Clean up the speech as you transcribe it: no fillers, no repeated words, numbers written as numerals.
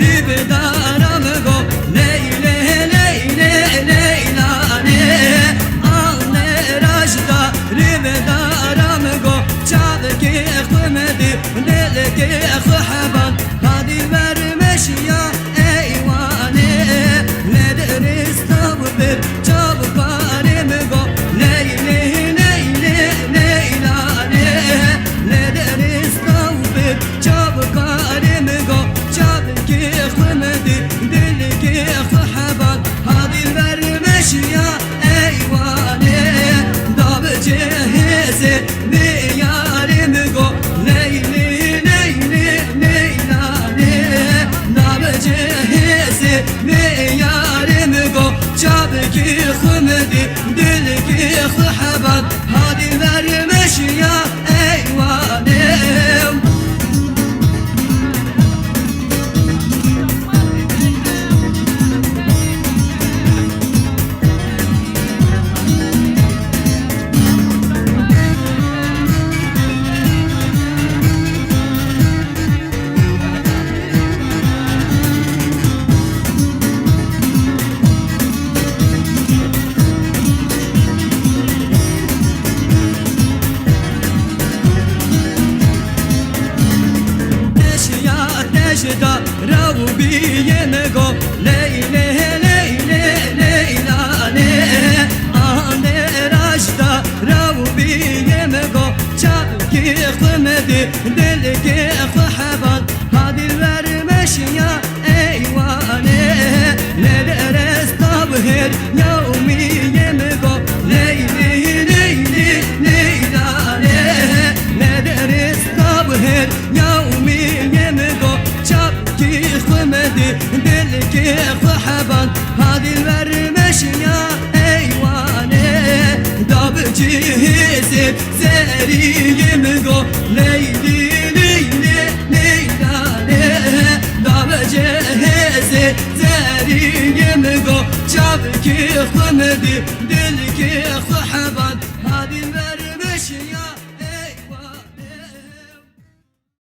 ربدارم گو لیلی لیلی لیلانی آن رشدا ربدارم گو چابکی خمدی دلکی خحبان هادی برمشیا ایوانی ندرستم بر چابکارم گو لیلی لیلی لیلانی ندرستم بر چابکارم گو چابکی خمدی دلکی خحبان هادی برمشیا ایوانی داب جهزی بیارم گو لیلی لیلی لیلانی داب جهزی بیارم گو چابکی خمدی دلکی خحبان هادی برمشیا ایوانی da ravu biyeme go leyle leyle leylane ane rajda ravu biyeme go çabki khmedi delki khhaban hadi vermeşya eyvane nederes tabhir yevmi yeme go leyli leyli leylane nederes tabhir yevmi yeme go خمدي دلكي خحبان هذه الورمشيا ايواني داب جهزي زاري يمقو ليلي ليلي ليلاني داب جهزي زاري يمقو جابكي خمدي دلكي خحبان